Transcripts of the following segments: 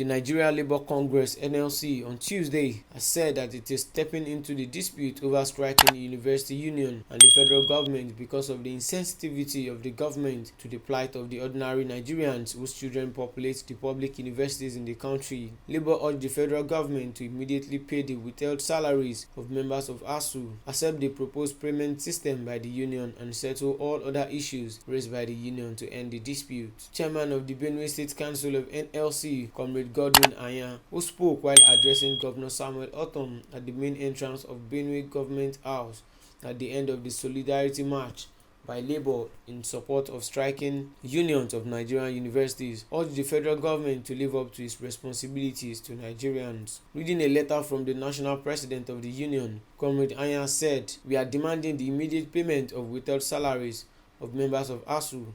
The Nigeria Labour Congress (NLC) on Tuesday has said that it is stepping into the dispute over striking the university union and the federal government because of the insensitivity of the government to the plight of the ordinary Nigerians whose children populate the public universities in the country. Labour urged the federal government to immediately pay the withheld salaries of members of Asuu, accept the proposed payment system by the union, and settle all other issues raised by the union to end the dispute. Chairman of the Benue State Council of NLC, Comrade Godwin Anya, who spoke while addressing Governor Samuel Ortom at the main entrance of Benue Government House at the end of the Solidarity March by Labour in support of striking unions of Nigerian universities, urged the federal government to live up to its responsibilities to Nigerians. Reading a letter from the national president of the union, Comrade Anya said, "We are demanding the immediate payment of withheld salaries of members of Asuu,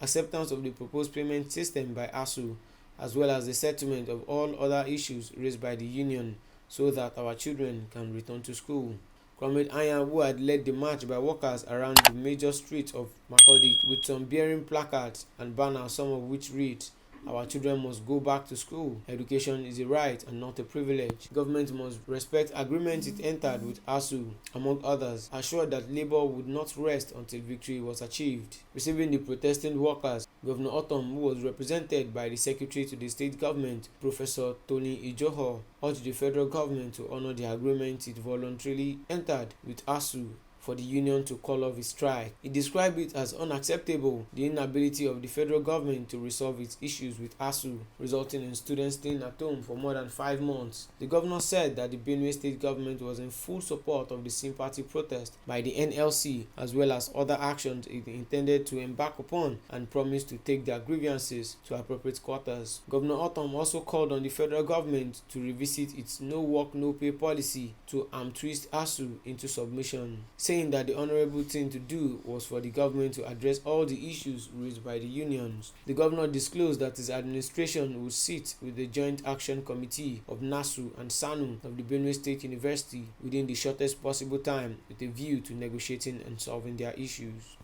acceptance of the proposed payment system by Asuu, as well as the settlement of all other issues raised by the union so that our children can return to school." Comrade Anya, who had led the march by workers around the major streets of Makurdi with some bearing placards and banners, some of which read, "Our children must go back to school. Education is a right and not a privilege. Government must respect agreements it entered with Asuu," among others, assured that Labour would not rest until victory was achieved. Receiving the protesting workers, Governor Ortom, who was represented by the Secretary to the State Government, Professor Tony Ijoho, urged the federal government to honour the agreement it voluntarily entered with Asuu for the union to call off its strike. He described it as unacceptable, the inability of the federal government to resolve its issues with Asuu, resulting in students staying at home for more than 5 months. The governor said that the Benue State government was in full support of the sympathy protest by the NLC, as well as other actions it intended to embark upon, and promised to take their grievances to appropriate quarters. Governor Ortom also called on the federal government to revisit its no work no pay policy to arm twist Asuu into submission, saying that the honourable thing to do was for the government to address all the issues raised by the unions. The governor disclosed that his administration would sit with the Joint Action Committee of NASU and SANU of the Benue State University within the shortest possible time with a view to negotiating and solving their issues.